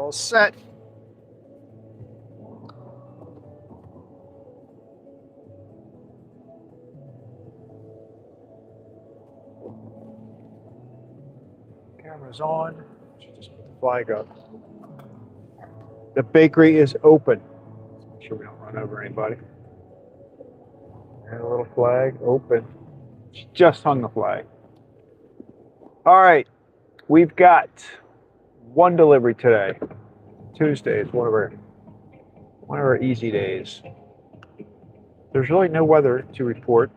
All set. Camera's on. Should just put the flag up. The bakery is open. Make sure we don't run over anybody. And a little flag open. She just hung the flag. All right, we've got one delivery today. Tuesday is one of our easy days. There's really no weather to report.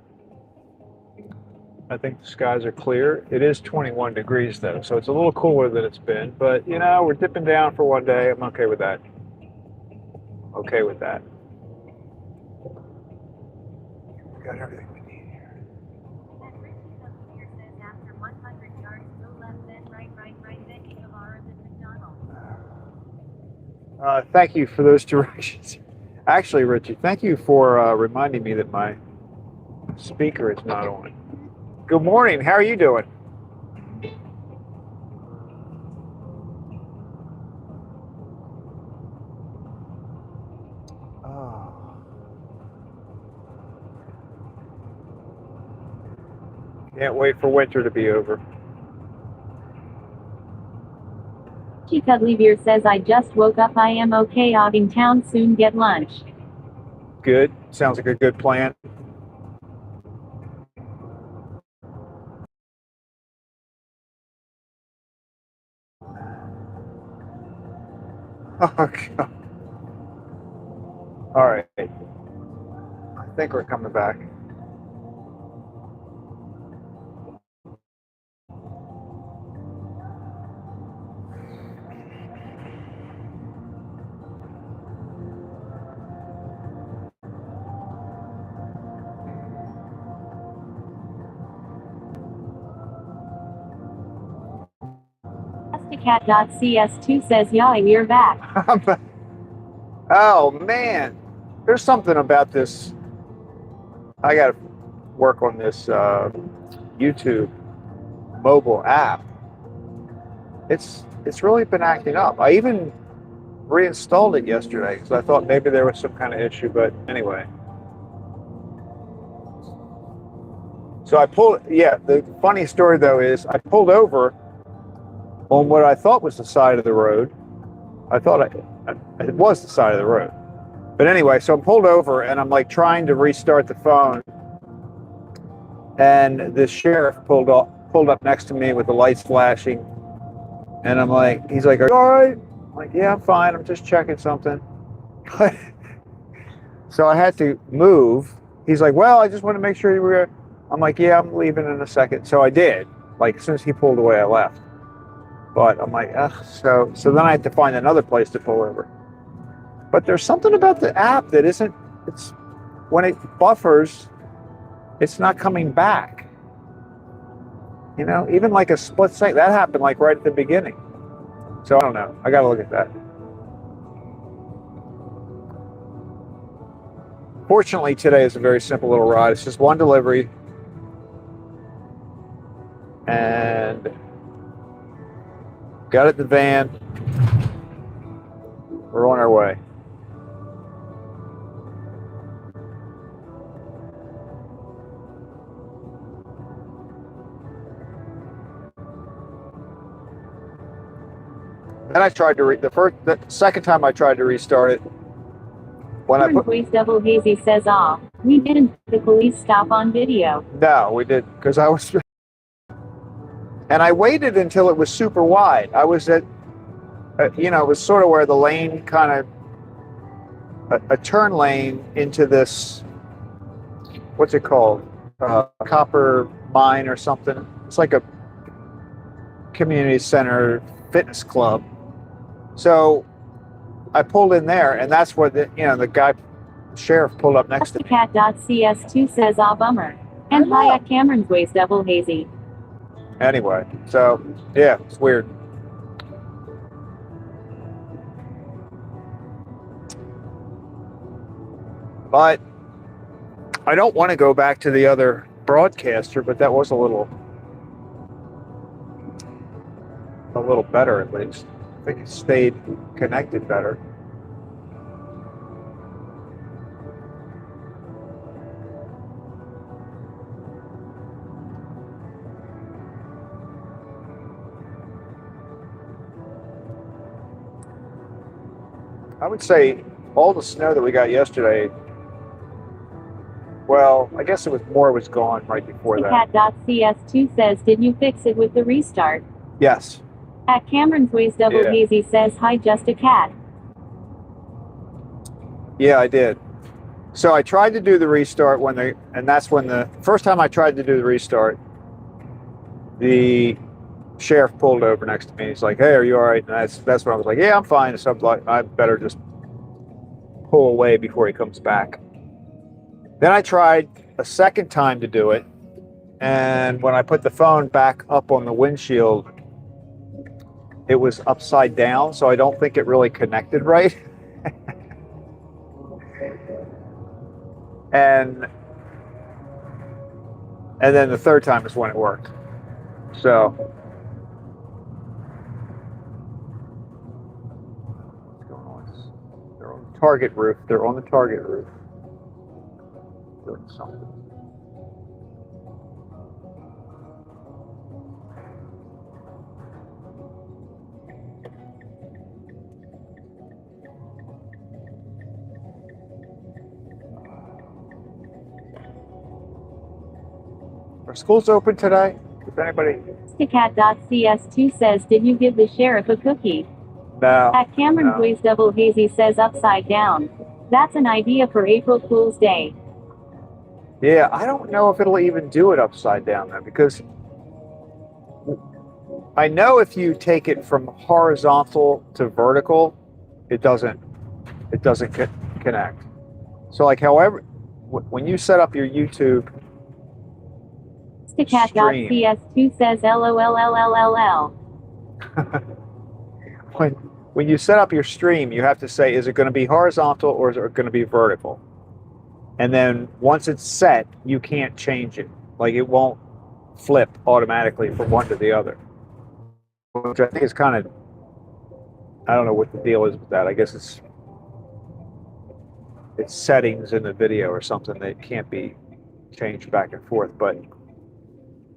I think the skies are clear. It is 21 degrees though, so it's a little cooler than it's been. But you know, we're dipping down for one day. I'm okay with that. Okay with that. We got everything we need here. After 100 yards, go left, then right, then Guevara, then McDonald. Thank you for those directions. Actually, Richie, thank you for reminding me that my speaker is not on. Good morning. How are you doing? Oh. Can't wait for winter to be over. Cuddly Beer says, I just woke up. I am okay. Ogging town, soon get lunch. Good. Sounds like a good plan. Oh, God. All right. I think we're coming back. Cat.cs2 says, yeah, you're back. Oh, man. There's something about this. I got to work on this YouTube mobile app. It's really been acting up. I even reinstalled it yesterday because I thought maybe there was some kind of issue, but anyway. So I pulled, yeah, the funny story though is I pulled over on what I thought was the side of the road. I thought it was the side of the road. But anyway, so I'm pulled over and I'm like trying to restart the phone. And the sheriff pulled up next to me with the lights flashing. And I'm like, he's like, are you all right? I'm like, yeah, I'm fine. I'm just checking something. So I had to move. He's like, well, I just want to make sure you were. I'm like, yeah, I'm leaving in a second. So I did. Like as soon as he pulled away, I left. But I'm like, ugh. So then I had to find another place to pull over. But there's something about the app that isn't. It's when it buffers, it's not coming back. You know, even like a split second, that happened like right at the beginning. So I don't know. I got to look at that. Fortunately, today is a very simple little ride. It's just one delivery. And got it in the van. We're on our way. Then I tried to the second time I tried to restart it. When I put Double Hazy says, we didn't put the police stop on video. No, we didn't, because I was. And I waited until it was super wide. I was at, it was sort of where the lane kind of, a turn lane into this, what's it called? Copper mine or something. It's like a community center fitness club. So I pulled in there, and that's where the sheriff pulled up next to me. Cat.cs2 says, bummer. And hi at Cameron's Ways Double Hazy. Anyway, so yeah, it's weird. But I don't want to go back to the other broadcaster, but that was a little better at least. I think it stayed connected better. I would say all the snow that we got yesterday, well, I guess it was more was gone right before that. Cat.cs2 says, did you fix it with the restart? Yes. At Cameron's Ways Double Yeah. Hazy says, hi, just a cat. Yeah, I did. So I tried to do the restart and that's when the first time I tried to do the restart, the sheriff pulled over next to me. He's like, "Hey, are you all right?" And that's when I was like, "Yeah, I'm fine." So I'm like, I better just pull away before he comes back. Then I tried a second time to do it, and when I put the phone back up on the windshield, it was upside down, so I don't think it really connected right. and then the third time is when it worked. So what's going on? They're on the target roof. They're on the target roof doing something. Are schools open today? If anybody? Cat.cs2 says, did you give the sheriff a cookie? No. At Cameron's Ways Double Hazy says, upside down. That's an idea for April Fool's Day. Yeah, I don't know if it'll even do it upside down though, because I know if you take it from horizontal to vertical, it doesn't connect. So like, however, when you set up your YouTube Cat.cs2 says, LOLLLLL. when you set up your stream, you have to say, is it going to be horizontal or is it going to be vertical? And then once it's set, you can't change it. Like it won't flip automatically from one to the other. Which I think is kind of, I don't know what the deal is with that. I guess it's settings in the video or something that can't be changed back and forth. But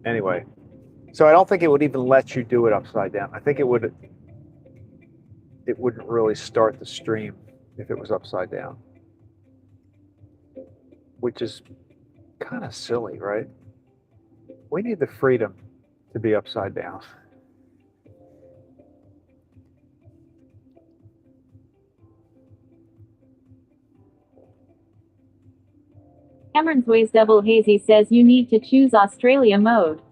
anyway, so I don't think it would even let you do it upside down. I think it wouldn't really start the stream if it was upside down, which is kind of silly, right? We need the freedom to be upside down. Cameron's Ways Double Hazy says, you need to choose Australia mode.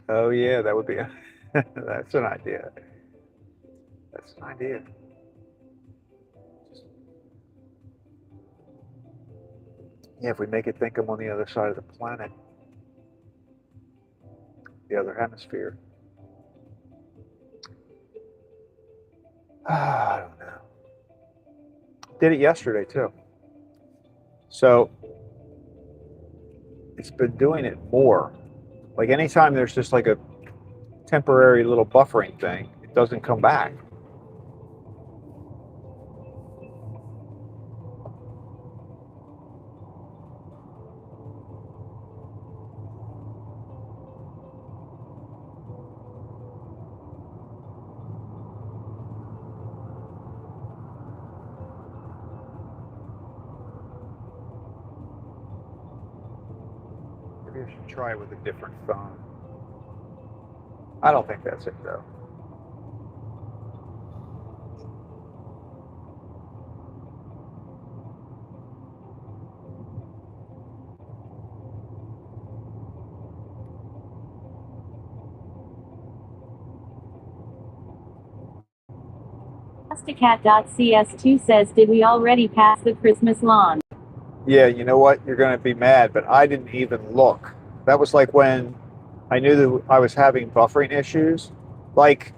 Oh yeah, that would be that's an idea. That's an idea. Yeah, if we make it think I'm on the other side of the planet, the other hemisphere. I don't know. Did it yesterday too. So it's been doing it more. Like anytime there's just like a temporary little buffering thing, it doesn't come back. Maybe I should try it with a different phone. I don't think that's it though. Cat.cs2 says, did we already pass the Christmas lawn? Yeah, you know what? You're going to be mad, but I didn't even look. That was like when I knew that I was having buffering issues. Like,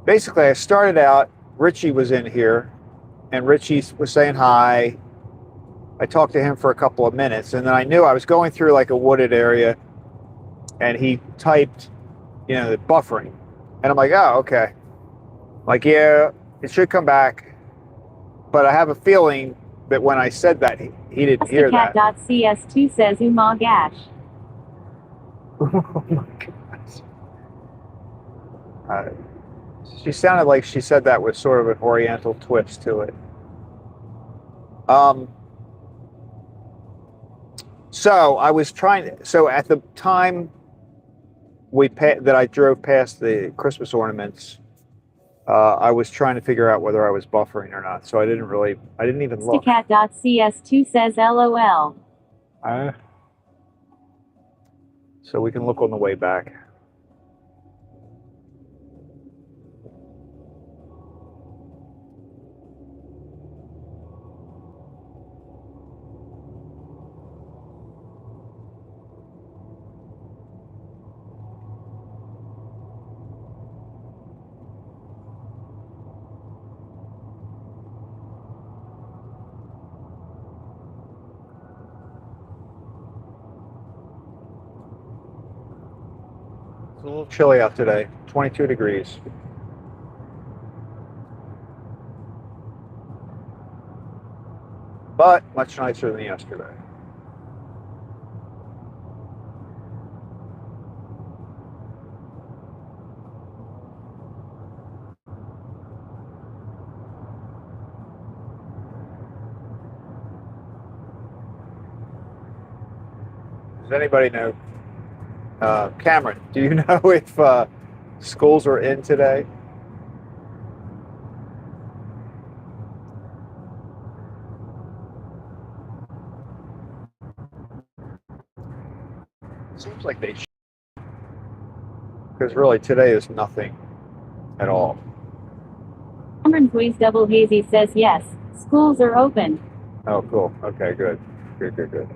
basically, I started out, Richie was in here, and Richie was saying hi. I talked to him for a couple of minutes, and then I knew I was going through like a wooded area, and he typed, the buffering. And I'm like, oh, okay. Like, yeah, it should come back. But I have a feeling that when I said that, he didn't hear that. Cat.cs2 says, "Oh my gosh." Oh my gosh. She sounded like she said that with sort of an oriental twist to it. So I was trying. So at the time that I drove past the Christmas ornaments, I was trying to figure out whether I was buffering or not. So I didn't even look. Cat.cs2 says, "LOL." So we can look on the way back. It's a little chilly out today, 22 degrees. But much nicer than yesterday. Does anybody know? Cameron, do you know if schools are in today? Seems like they should. Because really today is nothing at all. Cameron Boys Double Hazy says, "Yes, schools are open." Oh, cool. Okay, good. Good.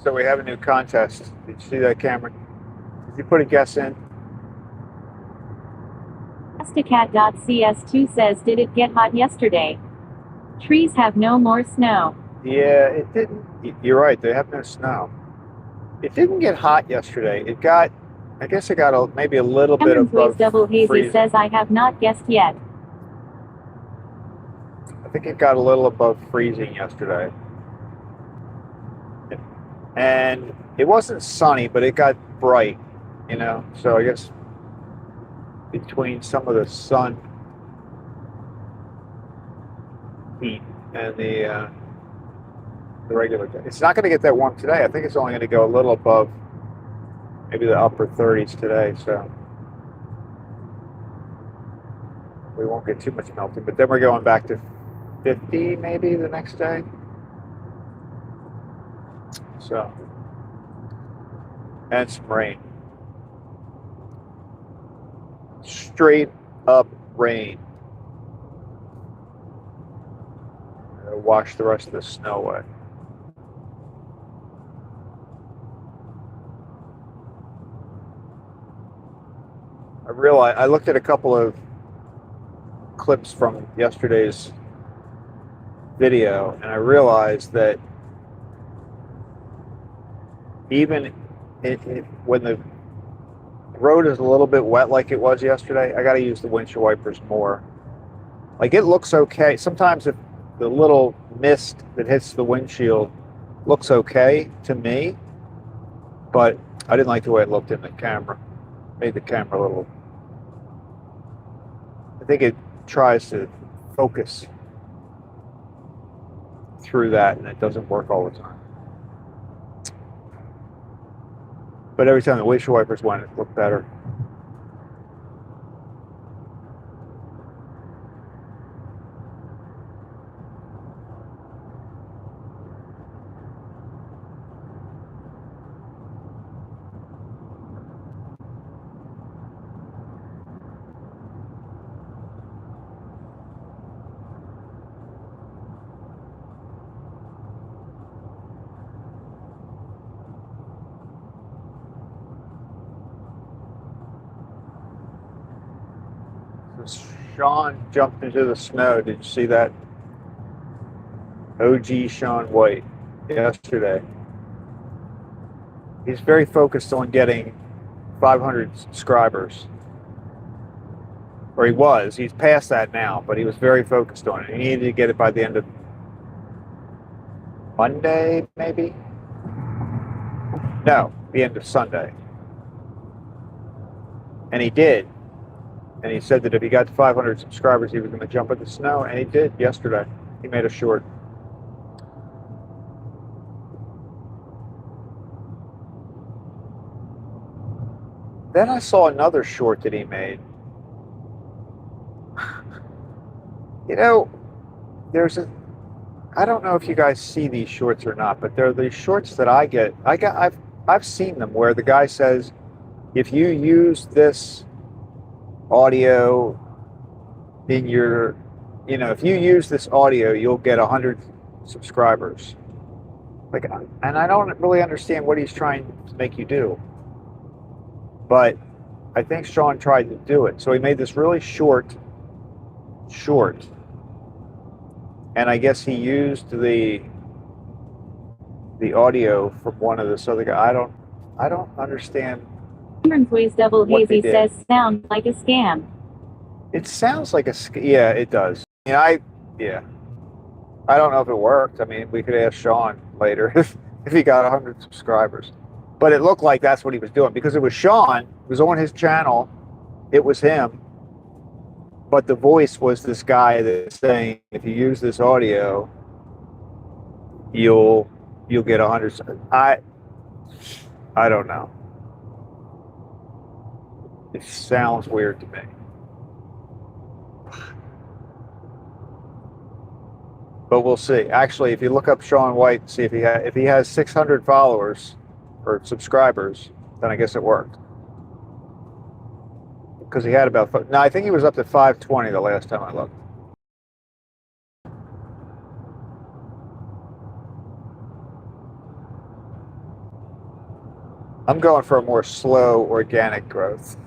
So we have a new contest. Did you see that, Cameron? Did you put a guess in? Cat.cs2 says, "Did it get hot yesterday? Trees have no more snow." Yeah, it didn't. You're right. They have no snow. It didn't get hot yesterday. I guess it got maybe a little bit Cameron Boys above Double Hazy freezing. says, "I have not guessed yet." I think it got a little above freezing yesterday. And it wasn't sunny, but it got bright, So I guess between some of the sun heat and the regular day, it's not going to get that warm today. I think it's only going to go a little above maybe the upper 30s today, so we won't get too much melting. But then we're going back to 50 maybe the next day. So, and some rain. Straight up rain. Wash the rest of the snow away. I looked at a couple of clips from yesterday's video, and I realized that even when the road is a little bit wet like it was yesterday, I got to use the windshield wipers more. Like, it looks okay. Sometimes if the little mist that hits the windshield looks okay to me, but I didn't like the way it looked in the camera. Made the camera a little... I think it tries to focus through that, and it doesn't work all the time. But every time the windshield wipers went, it looked better. Sean jumped into the snow. Did you see that? OG Sean White yesterday. He's very focused on getting 500 subscribers. Or he was. He's past that now, but he was very focused on it. He needed to get it by the end of Monday, maybe? No, the end of Sunday. And he did. And he said that if he got to 500 subscribers, he was going to jump in the snow. And he did yesterday. He made a short. Then I saw another short that he made. You know, I don't know if you guys see these shorts or not, but they're the shorts that I get. I've seen them where the guy says, if you use this audio in your, if you use this audio, you'll get 100 subscribers. Like, and I don't really understand what he's trying to make you do. But I think Sean tried to do it. So he made this really short. And I guess he used the audio from one of this other guy. I don't understand. Cameron's Ways Double Hazy says sound like a scam. It sounds like yeah, it does. I don't know if it worked. I mean, we could ask Sean later if he got 100 subscribers. But it looked like that's what he was doing because it was Sean. It was on his channel. It was him. But the voice was this guy that's saying, if you use this audio, you'll get 100. I don't know. It sounds weird to me. But we'll see. Actually, if you look up Sean White, see if he has 600 followers or subscribers, then I guess it worked. Because he had about, no, I think he was up to 520 the last time I looked. I'm going for a more slow, organic growth.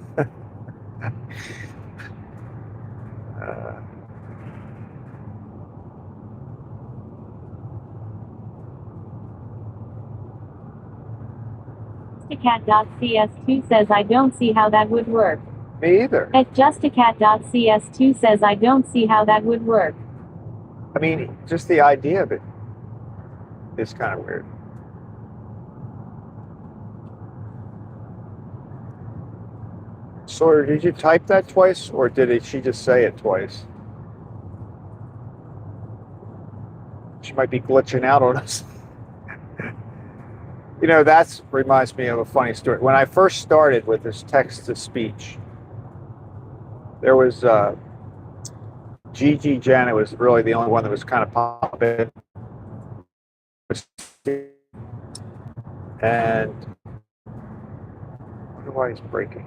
Justacat.cs2 says I don't see how that would work. Me either. At Justacat.cs2 says I don't see how that would work. I mean, just the idea of it is kind of weird. Sawyer, did you type that twice, or did she just say it twice? She might be glitching out on us. That reminds me of a funny story. When I first started with this text-to-speech, there was Gigi Janet was really the only one that was kind of popping. And I wonder why he's breaking.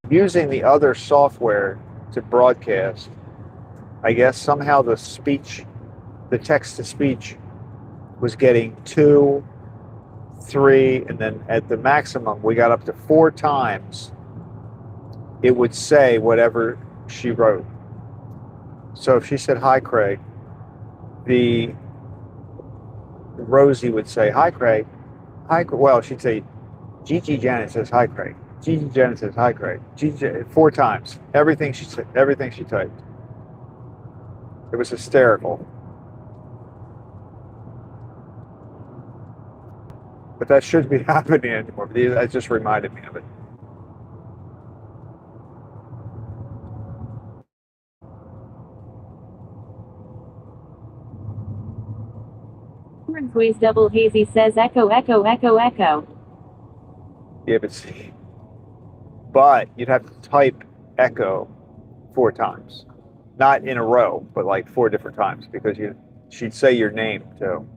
Using the other software to broadcast, I guess somehow the text-to-speech was getting 2, 3, and then at the maximum we got up to 4 times it would say whatever she wrote. So if she said hi Craig, the Rosie would say hi Craig, well she'd say Gigi Janet says hi Craig, Gigi Janet says hi Craig, 4 times, everything she said, everything she typed. It was hysterical. But that shouldn't be happening anymore. That just reminded me of it. Cameron's Ways Double Hazy says echo, echo, echo, echo. Yeah, but you'd have to type echo 4 times. Not in a row, but like 4 different times because she'd say your name too.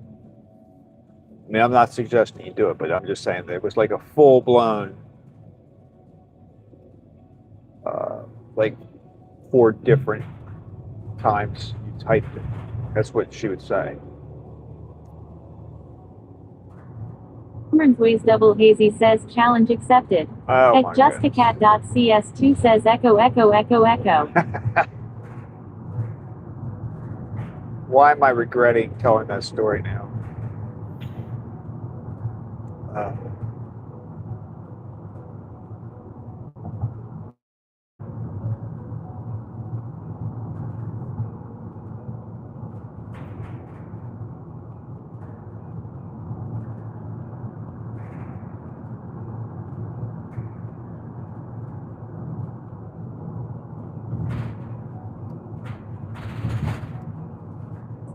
I mean, I'm not suggesting you do it, but I'm just saying that it was like a full-blown, like 4 different times you typed it. That's what she would say. Cameron's Ways Double Hazy says challenge accepted. Oh, At justicat.cs2 says echo, echo, echo, echo. Why am I regretting telling that story now?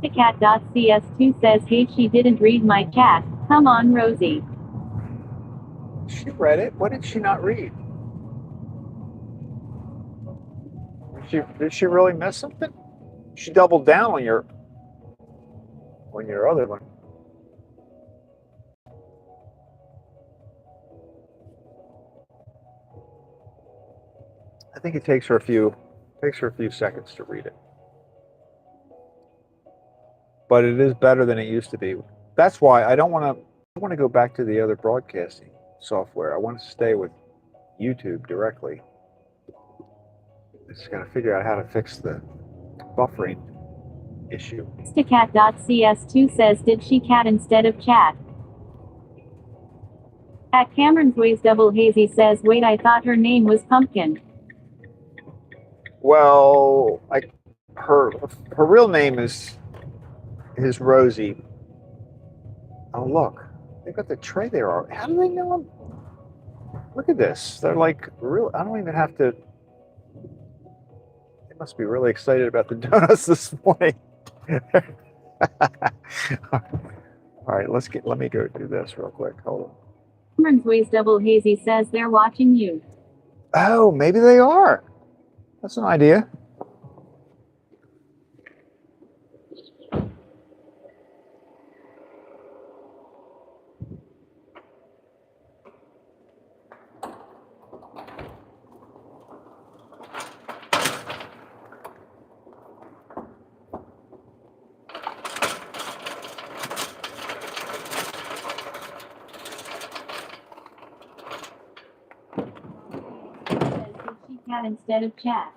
Justicat.cs2 says hey, she didn't read my chat. Come on, Rosie. She read it. What did she not read? Did she really miss something? She doubled down on your other one. I think it takes her a few seconds to read it. But it is better than it used to be. That's why I don't want to go back to the other broadcasting software. I want to stay with YouTube directly. I just got to figure out how to fix the buffering issue. Justicat.cs2 says did she cat instead of chat? At Cameron's Ways Double Hazy says wait, I thought her name was Pumpkin. Well, her real name is Rosie. Oh, look. They got the tray there. How do they know them? Look at this. They're like real. I don't even have to. They must be really excited about the donuts this morning. All right, let me go do this real quick. Hold on. Cameron's Ways Double Hazy says they're watching you. Oh, maybe they are. That's an idea. Cat instead of chat.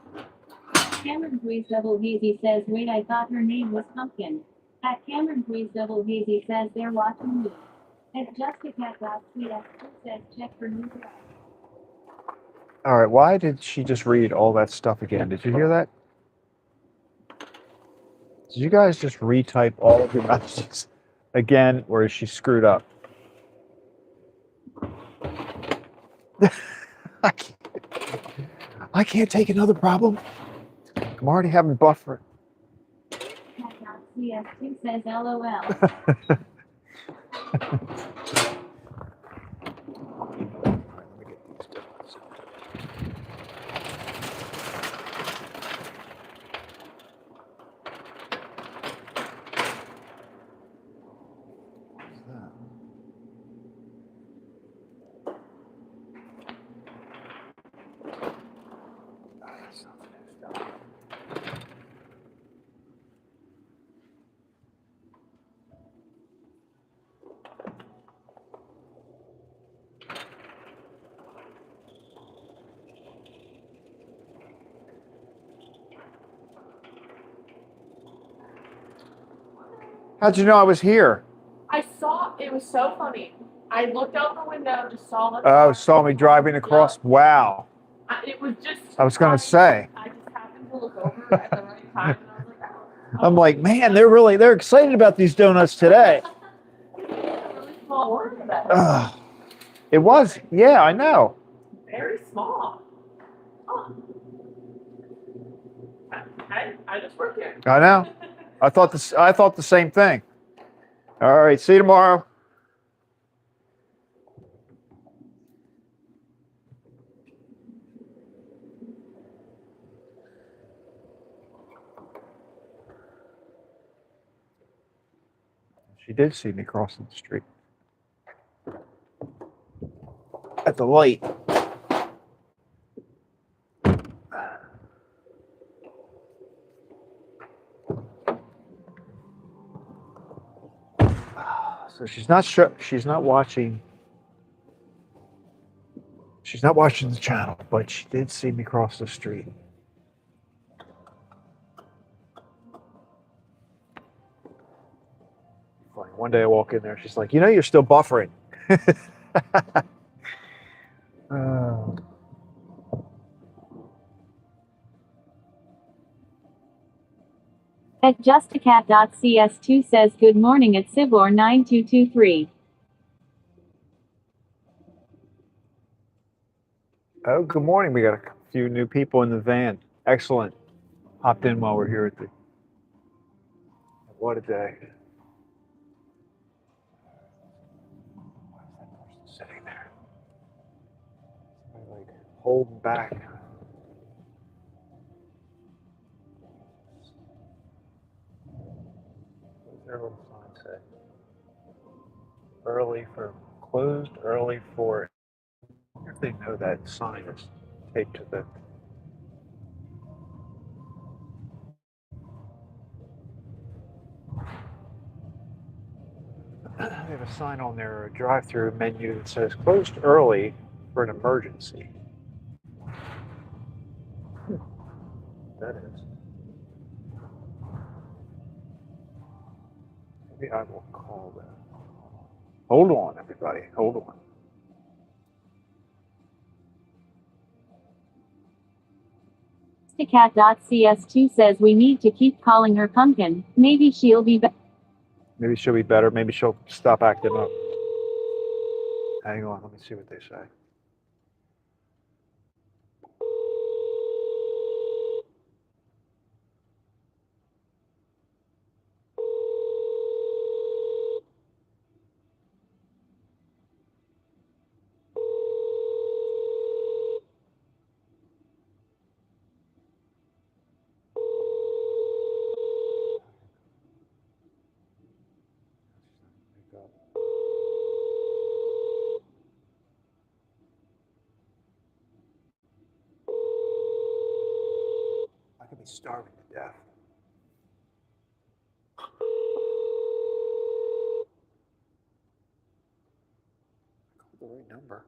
Cameron's Ways Double Hazy says wait, I thought her name was Pumpkin. At Cameron's Ways Double Hazy says they're watching me. At justicat.cs2 says check for new drive. All right, why did she just read all that stuff again? Did you hear that? Did you guys just retype all of your messages again, or is she screwed up? I can't take another problem. I'm already having buffer. Justicat.cs2 says LOL. How'd you know I was here? I saw it was so funny. I looked out the window, just saw the Oh, saw me driving across. Yeah. Wow. It was just. I was going to say. I just happened to look over at the right time, and I was like, oh. I'm like, man, they're excited about these donuts today. It's a really small order today. It was, yeah, I know. Very small. Oh. I just work here. I know. I thought the same thing. All right. See you tomorrow. She did see me crossing the street at the light. So she's not she's not watching. She's not watching the channel, but she did see me cross the street. Funny. One day I walk in there, she's like, "You know, you're still buffering." Oh. At justacat.cs2 says good morning at Sibor9223. Oh, good morning. We got a few new people in the van. Excellent. Hopped in while we're here at the. What a day. Why is that person sitting there? Somebody, like, holding back. What does their little sign say? Early for closed, early for. I wonder if they know that sign is taped to the. They have a sign on their drive-through menu that says closed early for an emergency. That is. Maybe I will call them. Hold on, everybody. Hold on. Justacat.cs2 says we need to keep calling her pumpkin. Maybe she'll be back. Maybe she'll be better. Maybe she'll stop acting up. Hang on. Let me see what they say. I could be starving to death. Call the right number.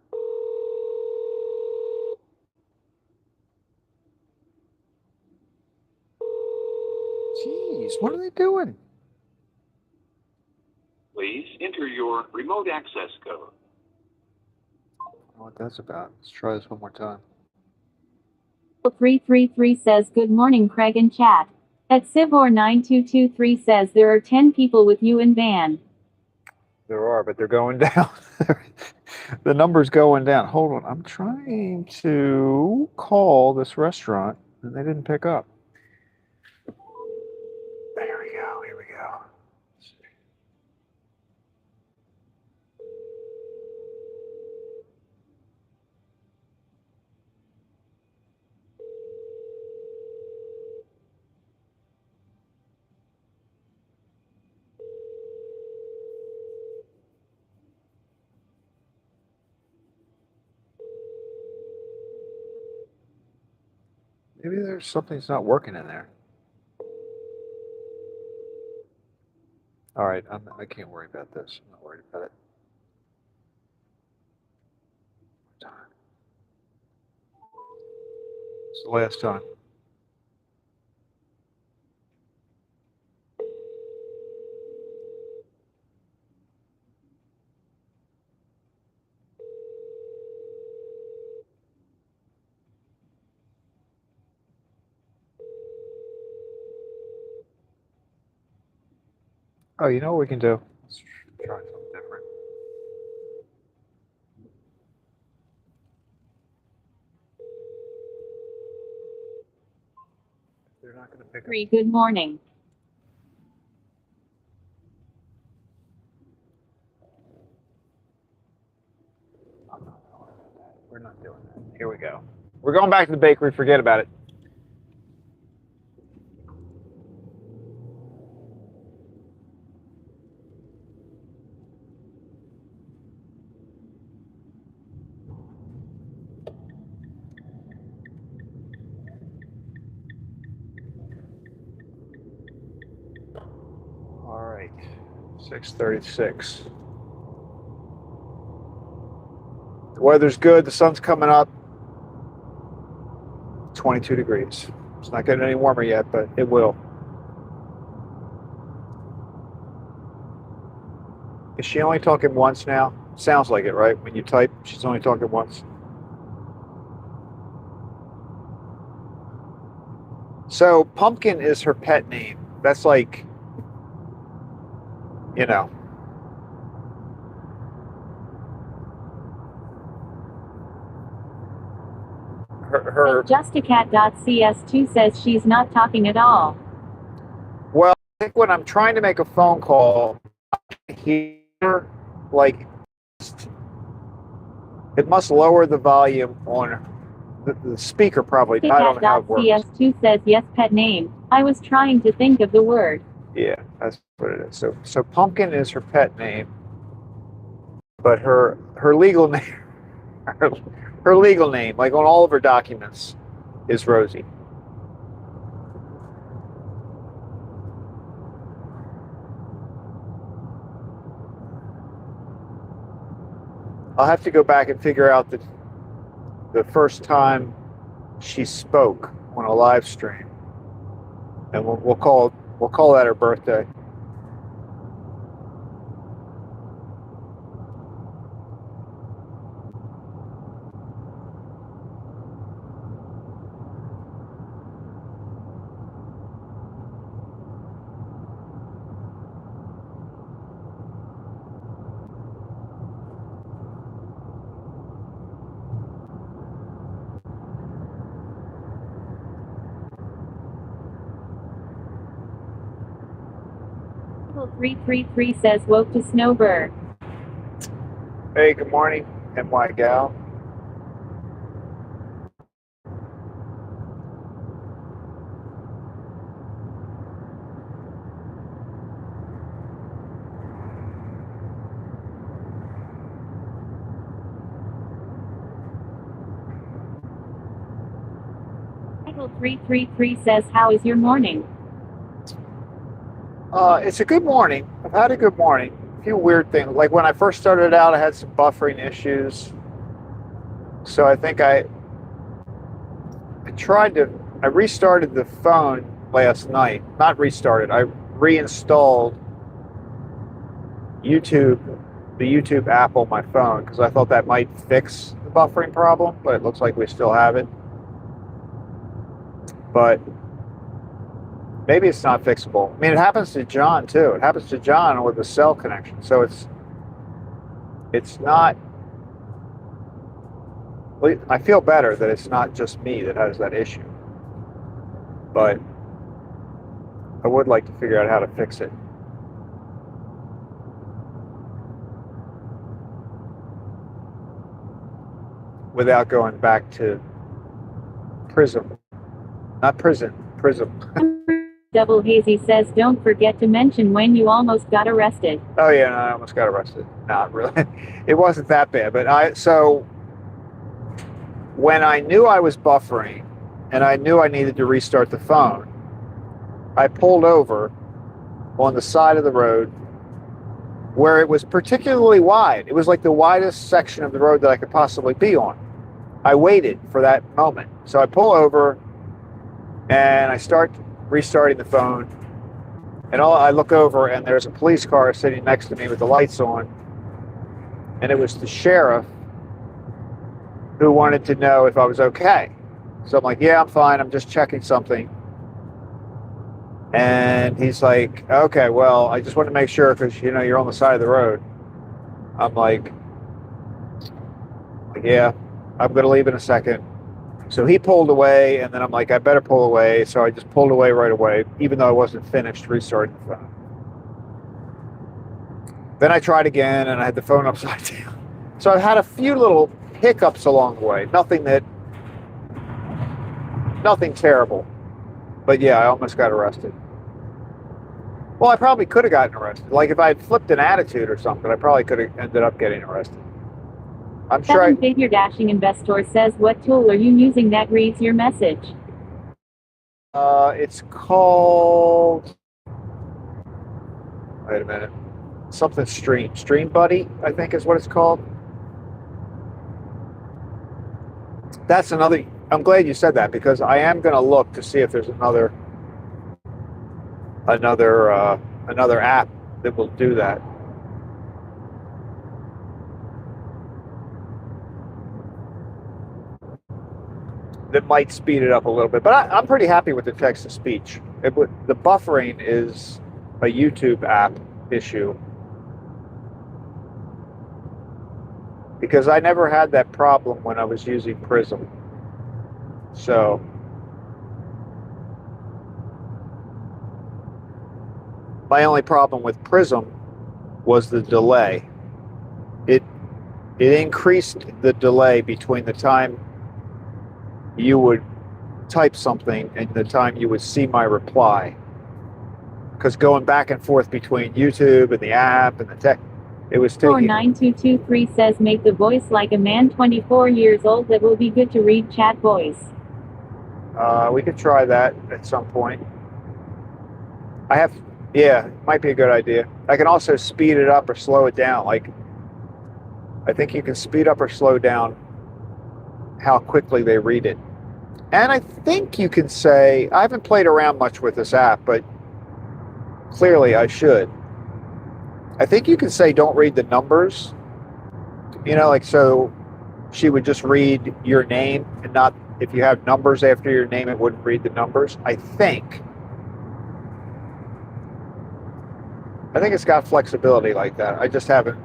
Jeez, what are they doing? Please enter your remote access code. I don't know what that's about. Let's try this one more time. 333 says good morning Craig and chat. At Sibor9223 says there are 10 people with you in van. There are, but they're going down. The number's going down. Hold on. I'm trying to call this restaurant, and they didn't pick up. There we go. Here we go. Let's see. Maybe there's something's not working in there. All right, I can't worry about this. I'm not worried about it. It's the last time. Oh, you know what we can do? Let's try something different. They're not going to pick up. Good morning. We're going back to the bakery. Forget about it. All right, 6:36. The weather's good. The sun's coming up. 22 degrees. It's not getting any warmer yet, but it will. Is she only talking once now? Sounds like it, right? When you type, she's only talking once. So Pumpkin is her pet name. That's like, you know. Her Justicat.cs2 says she's not talking at all. Well, I think when I'm trying to make a phone call, I hear, like, it must lower the volume on the speaker probably. I don't know how it works. Justicat.cs2 says yes, pet name. I was trying to think of the word. Yeah, that's what it is. So Pumpkin is her pet name, but her legal name, her legal name, like on all of her documents, is Rosie. I'll have to go back and figure out the first time she spoke on a live stream, and we'll call that her birthday. Michael 333 says woke to snowbird. Hey, good morning, NY gal. Michael 333 says how is your morning? It's a good morning. I've had a good morning. A few weird things. Like when I first started out, I had some buffering issues. So I think I restarted the phone last night. Not restarted. I reinstalled the YouTube app on my phone because I thought that might fix the buffering problem, but it looks like we still have it. But maybe it's not fixable. I mean, it happens to John too. It happens to John with the cell connection. So it's not. I feel better that it's not just me that has that issue. But I would like to figure out how to fix it. Without going back to Prism. Not prison, Prism. Double Hazy says don't forget to mention when you almost got arrested. Oh yeah, no, I almost got arrested. Not really. It wasn't that bad, but so when I knew I was buffering and I knew I needed to restart the phone, I pulled over on the side of the road where it was particularly wide. It was like the widest section of the road that I could possibly be on. I waited for that moment. So I pull over and I start restarting the phone, and I look over and there's a police car sitting next to me with the lights on, and it was the sheriff who wanted to know if I was okay. So I'm like, yeah, I'm fine, I'm just checking something. And he's like, okay, well, I just want to make sure because you're on the side of the road. I'm like, yeah, I'm gonna leave in a second. So he pulled away, and then I'm like, I better pull away. So I just pulled away right away, even though I wasn't finished restarting the phone. Then I tried again, and I had the phone upside down. So I had a few little hiccups along the way. Nothing that nothing terrible. But yeah, I almost got arrested. Well, I probably could have gotten arrested. Like if I had flipped an attitude or something, I probably could have ended up getting arrested. I'm sure. Seven-figure dashing investor says, what tool are you using that reads your message? It's called. Wait a minute. Something Stream Buddy, I think is what it's called. That's another. I'm glad you said that because I am going to look to see if there's another app that will do that. That might speed it up a little bit, but I'm pretty happy with the text to speech. The buffering is a YouTube app issue because I never had that problem when I was using Prism. So my only problem with Prism was the delay. It increased the delay between the time you would type something and the time you would see my reply. Because going back and forth between YouTube and the app and the text, it was taking... 49223 says, make the voice like a man 24 years old. That will be good to read chat voice. We could try that at some point. Yeah, might be a good idea. I can also speed it up or slow it down. Like, I think you can speed up or slow down how quickly they read it. And I think you can say, I haven't played around much with this app, but clearly I should. I think you can say don't read the numbers. Like so she would just read your name and not, if you have numbers after your name, it wouldn't read the numbers. I think it's got flexibility like that. I just haven't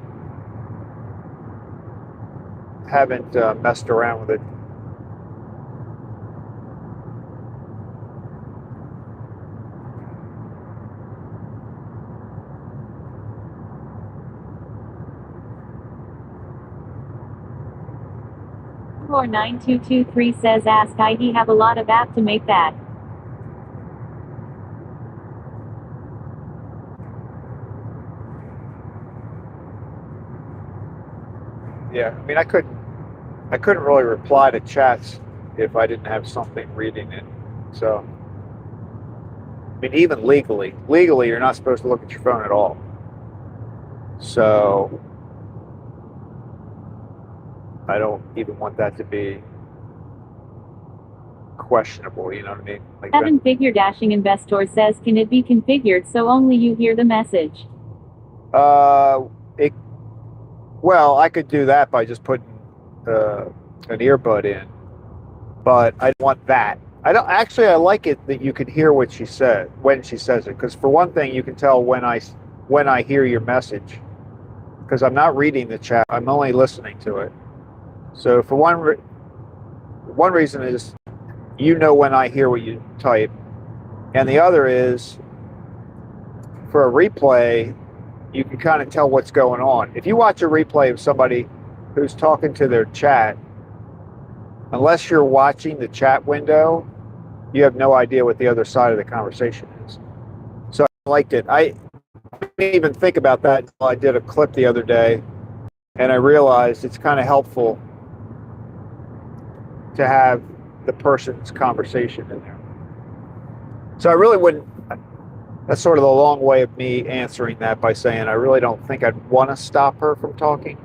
messed around with it. Or 9223 says, ask ID have a lot of app to make that. Yeah, I mean, I couldn't really reply to chats if I didn't have something reading it. So, I mean, even legally, you're not supposed to look at your phone at all. So, I don't even want that to be questionable, you know what I mean? Like Seven-figure dashing investor says, can it be configured so only you hear the message? Well, I could do that by just putting an earbud in, but I don't want that. I like it that you can hear what she said when she says it, because for one thing, you can tell when I hear your message, because I'm not reading the chat, I'm only listening to it. So for one reason is when I hear what you type, and the other is for a replay, you can kind of tell what's going on. If you watch a replay of somebody who's talking to their chat, unless you're watching the chat window, you have no idea what the other side of the conversation is. So I liked it. I didn't even think about that until I did a clip the other day, and I realized it's kind of helpful to have the person's conversation in there. So I really wouldn't, that's sort of the long way of me answering that by saying I really don't think I'd want to stop her from talking.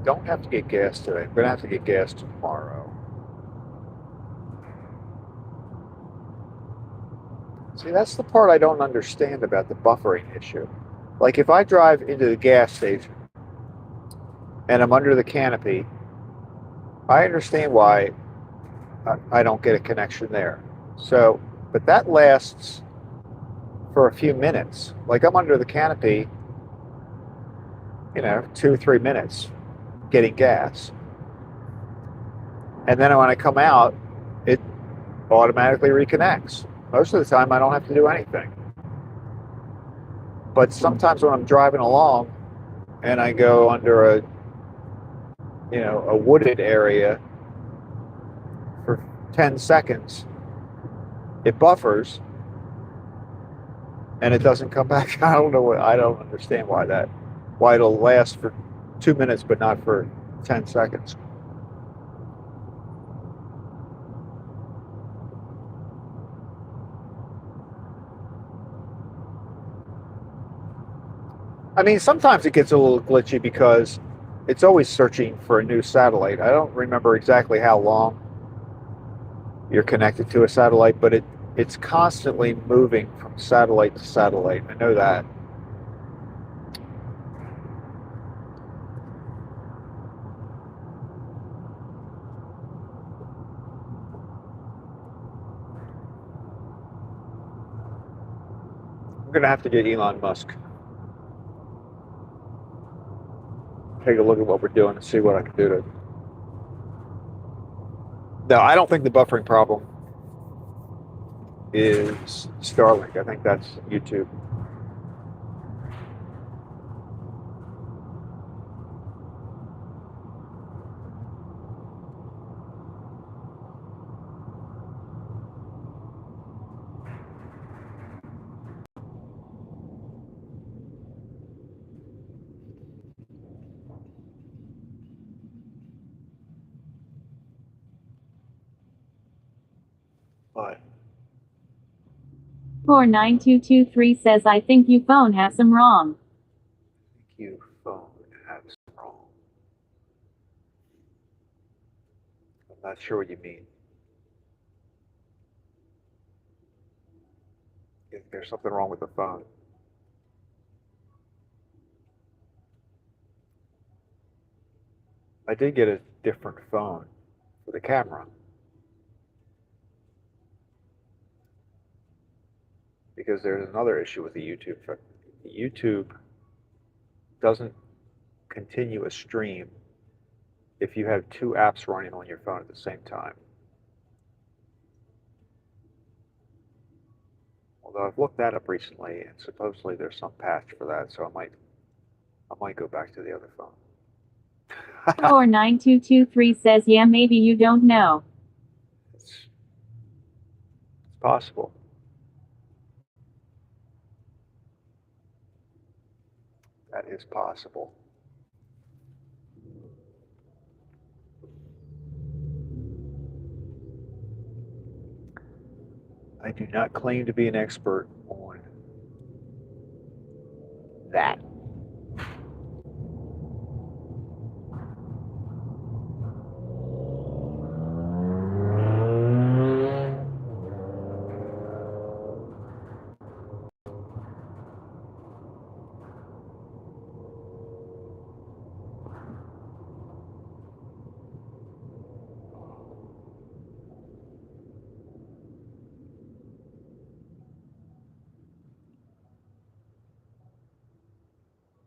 Don't have to get gas today. I'm going to have to get gas tomorrow. See, that's the part I don't understand about the buffering issue. Like if I drive into the gas station and I'm under the canopy, I understand why I don't get a connection there. So, but that lasts for a few minutes. Like I'm under the canopy, 2 or 3 minutes getting gas. And then when I come out, it automatically reconnects. Most of the time, I don't have to do anything. But sometimes when I'm driving along and I go under a wooded area for 10 seconds, it buffers and it doesn't come back. I don't understand why it'll last for 2 minutes but not for 10 seconds. I mean, sometimes it gets a little glitchy because it's always searching for a new satellite. I don't remember exactly how long you're connected to a satellite, but it's constantly moving from satellite to satellite. I know that. I'm going to have to get Elon Musk. Take a look at what we're doing and see what I can do to. No, I don't think the buffering problem is Starlink. I think that's YouTube. But 49223 says, I think you phone has some wrong. you phone has wrong. I'm not sure what you mean. If there's something wrong with the phone. I did get a different phone for the camera. Because there's another issue with the YouTube. YouTube doesn't continue a stream if you have two apps running on your phone at the same time. Although I've looked that up recently, and supposedly there's some patch for that, so I might go back to the other phone. 49223 says, yeah, maybe you don't know. It's possible. That is possible. I do not claim to be an expert on that.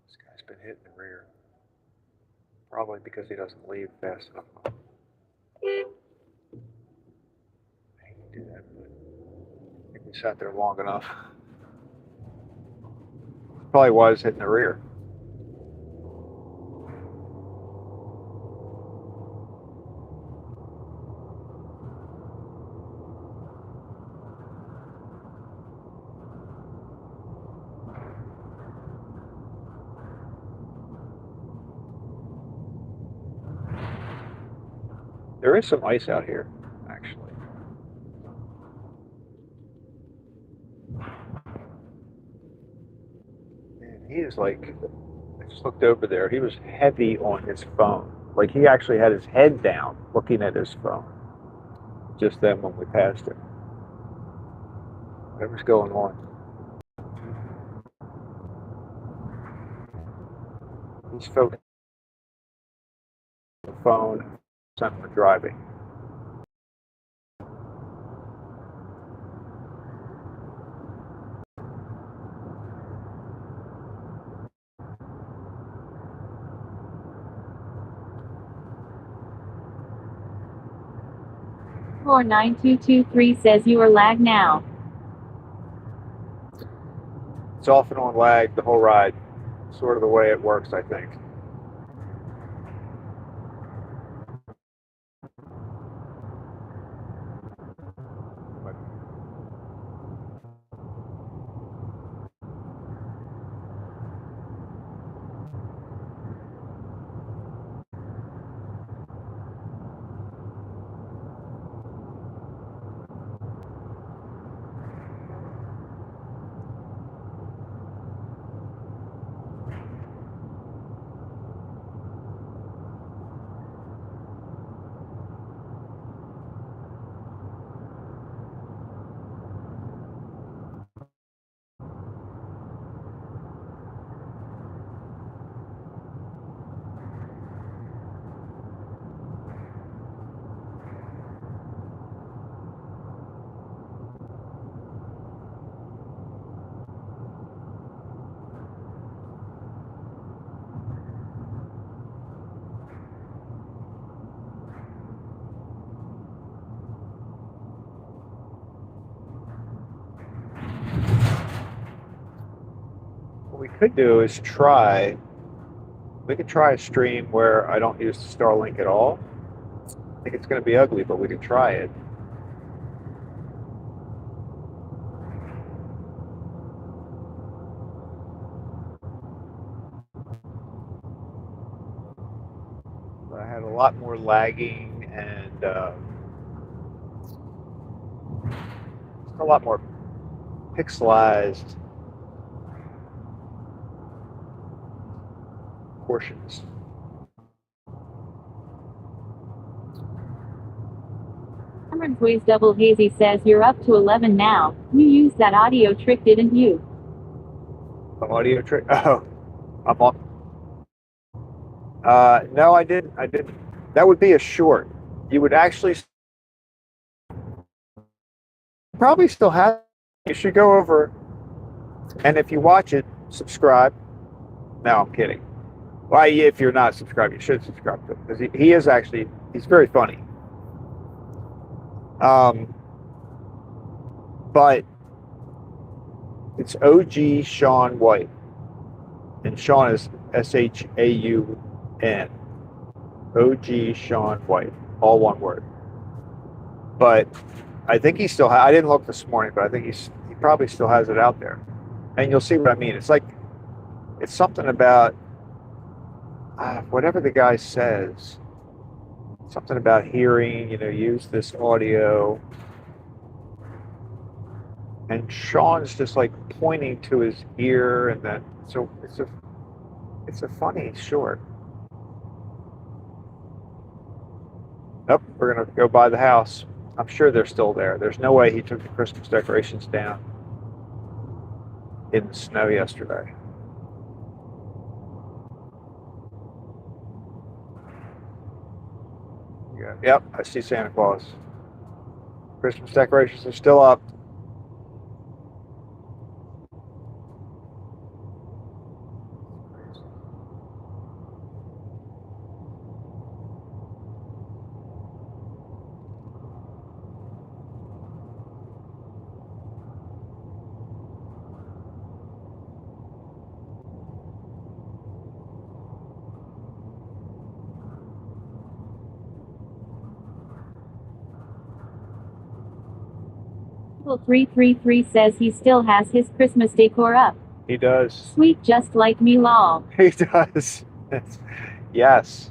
This guy's been hit in the rear. Probably because he doesn't leave fast enough. I hate to do that, but I think we sat there long enough. Probably why he's hitting the rear. There is some ice out here, actually. Man, he is like, I just looked over there. He was heavy on his phone. Like he actually had his head down looking at his phone. Just then when we passed him. Whatever's going on. He's focused on the phone, son for driving. 249223 says you are lag now. It's off and on lag the whole ride. Sort of the way it works, I think. What we could do is we could try a stream where I don't use the Starlink at all. I think it's going to be ugly, but we could try it. I had a lot more lagging and a lot more pixelized portions. Cameron Boys Double Hazy says you're up to 11 now. You used that audio trick, didn't you? Audio trick? Oh, I'm on. No, I didn't. That would be a short. You would actually probably still have. You should go over, and if you watch it, subscribe. No, I'm kidding. Why, if you're not subscribed, you should subscribe to him because he is actually, he's very funny. But it's OG Sean White, and Sean is SHAUN. OG Sean White, all one word. But I think he still I didn't look this morning, but I think he probably still has it out there. And you'll see what I mean. It's like, it's something about whatever the guy says. Something about hearing, use this audio. And Sean's just like pointing to his ear, and then so it's a funny short. Nope, we're gonna go by the house. I'm sure they're still there. There's no way he took the Christmas decorations down in the snow yesterday. Yeah, yep, I see Santa Claus. Christmas decorations are still up. People 333 says he still has his Christmas decor up. He does. Sweet, just like me, lol. He does. Yes.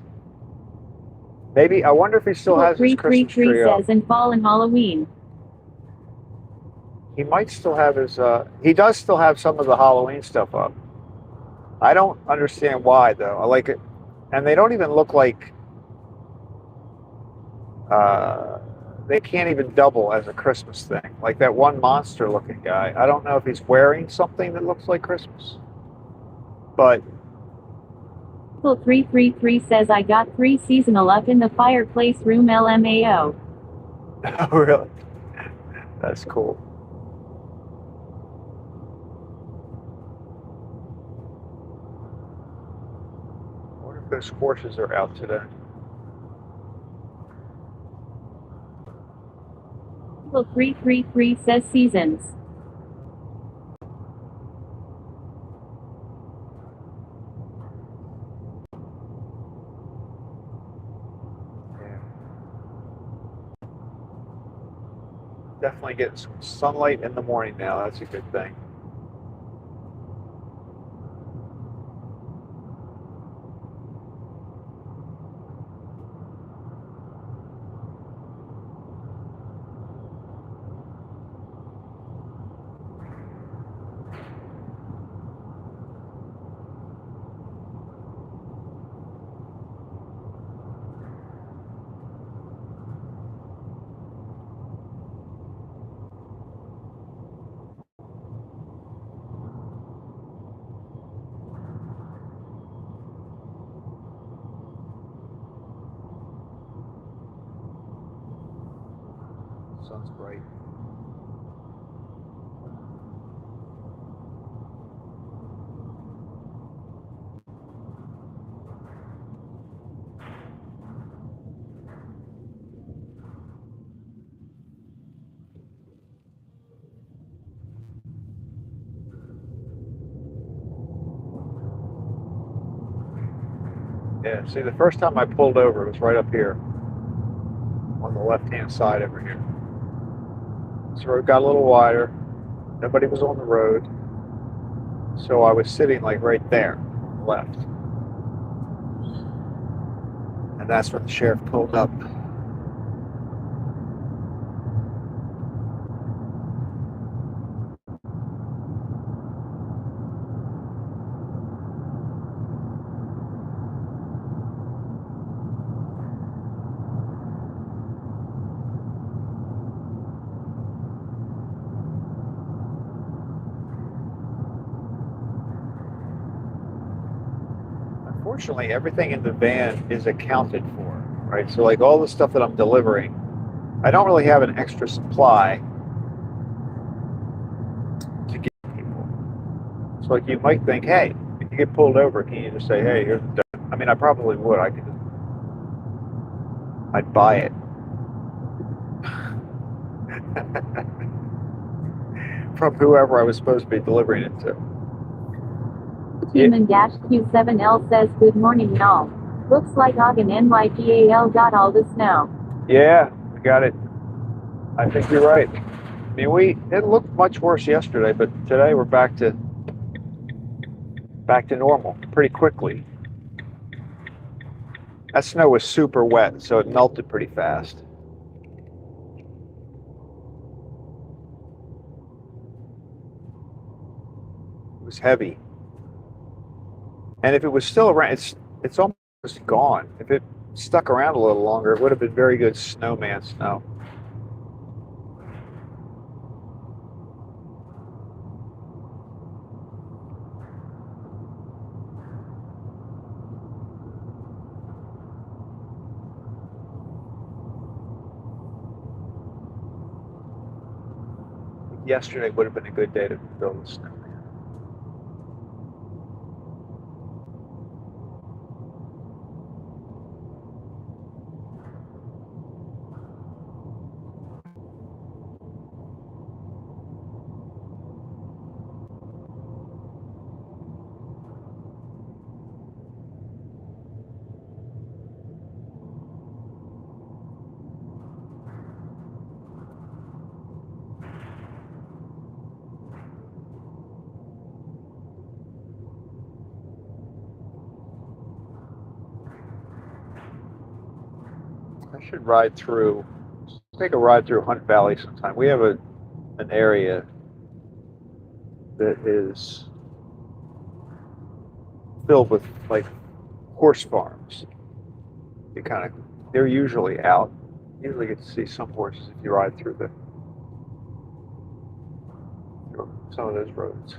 Maybe, I wonder if he still has his Christmas tree up. says and fall and Halloween. He might still have his, he does still have some of the Halloween stuff up. I don't understand why, though. I like it. And they don't even look like, they can't even double as a Christmas thing. Like that one monster-looking guy. I don't know if he's wearing something that looks like Christmas. But... People 333 says I got 3 seasonal up in the fireplace room LMAO. Oh, really? That's cool. I wonder if those horses are out today. Well, 333 says seasons. Yeah. Definitely getting some sunlight in the morning now. That's a good thing. Sun's bright. Yeah, see, the first time I pulled over, it was right up here on the left-hand side over here. So the road got a little wider. Nobody was on the road. So I was sitting like right there on the left. And that's when the sheriff pulled up. Unfortunately, everything in the van is accounted for, right? So like all the stuff that I'm delivering, I don't really have an extra supply to give people. So like you might think, hey, if you get pulled over, can you just say, hey, here's the dope? I mean, I probably would. I'd buy it. From whoever I was supposed to be delivering it to. Human-Q7L says, good morning, y'all. Looks like Ogden NYPAL got all the snow. Yeah, we got it. I think you're right. I mean, it looked much worse yesterday, but today we're back to normal pretty quickly. That snow was super wet, so it melted pretty fast. It was heavy. And if it was still around, it's almost gone. If it stuck around a little longer, it would have been very good snowman snow. Yesterday would have been a good day to build a snowman. I should take a ride through Hunt Valley sometime. We have an area that is filled with like horse farms. They're usually out. You usually get to see some horses if you ride through some of those roads.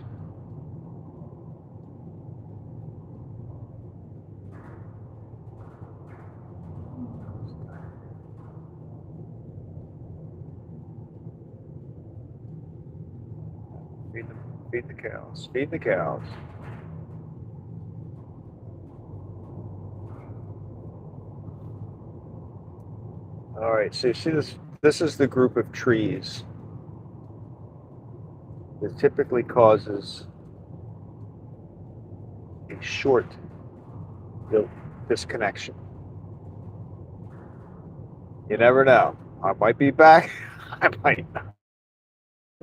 Feed the cows. Feed the cows. All right, so you see this This is the group of trees that typically causes a short disconnection. You never know. I might be back. I might not.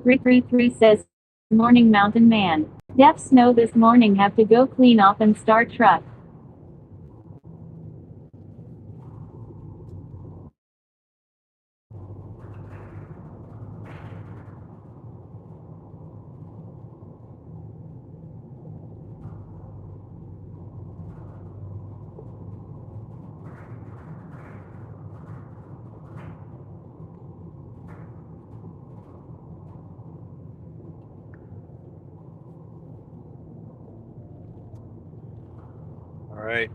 333 says, morning mountain man. Def snow this morning, have to go clean off and start truck. All right.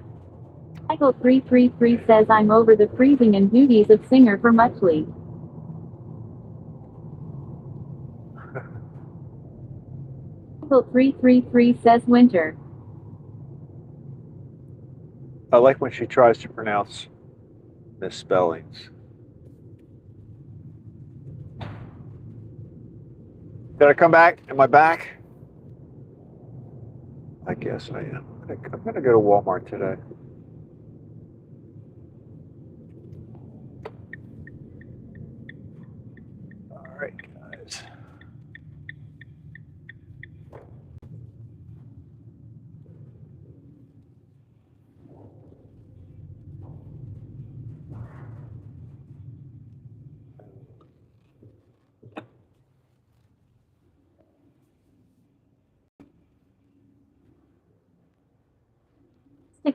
Michael 333 says, I'm over the freezing and duties of singer for Muchley. Michael 333 says winter. I like when she tries to pronounce misspellings. Did I come back? Am I back? I guess I am. I'm going to go to Walmart today. All right, guys.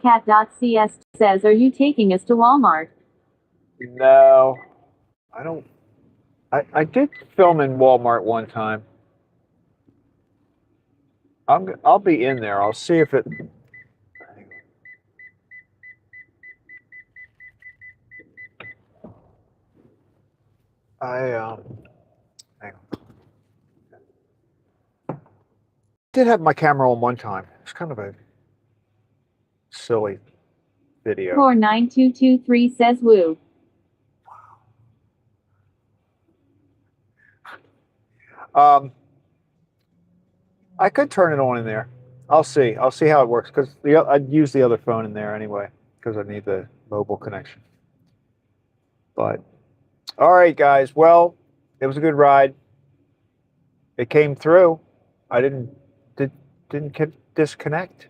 Cat.cs says, are you taking us to Walmart? No, I don't. I did film in Walmart one time. I'll be in there. I'll see if it. Hang on. Did have my camera on one time. It's kind of a silly video. 49223 says woo. I could turn it on in there. I'll see. I'll see how it works because I'd use the other phone in there anyway because I need the mobile connection. But all right, guys. Well, it was a good ride. It came through. I didn't disconnect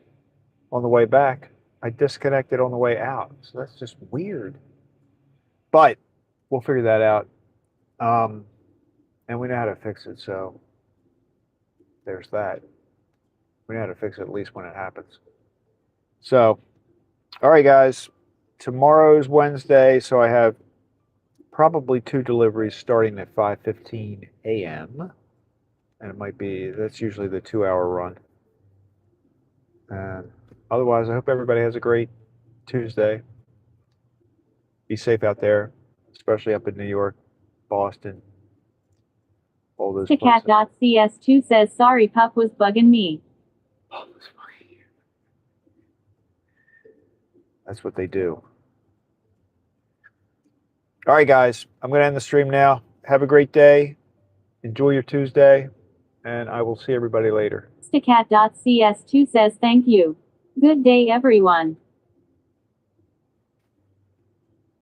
on the way back. I disconnected on the way out. So that's just weird. But we'll figure that out. And we know how to fix it. So there's that. We know how to fix it at least when it happens. So, all right, guys. Tomorrow's Wednesday, so I have probably 2 deliveries starting at 5:15 a.m. And it might be, that's usually the 2-hour run. And otherwise, I hope everybody has a great Tuesday. Be safe out there, especially up in New York, Boston, all those places. Cat.cs2 says, sorry, pup was bugging me. That's what they do. All right, guys, I'm going to end the stream now. Have a great day. Enjoy your Tuesday, and I will see everybody later. Cat.cs2 says, thank you. Good day, everyone.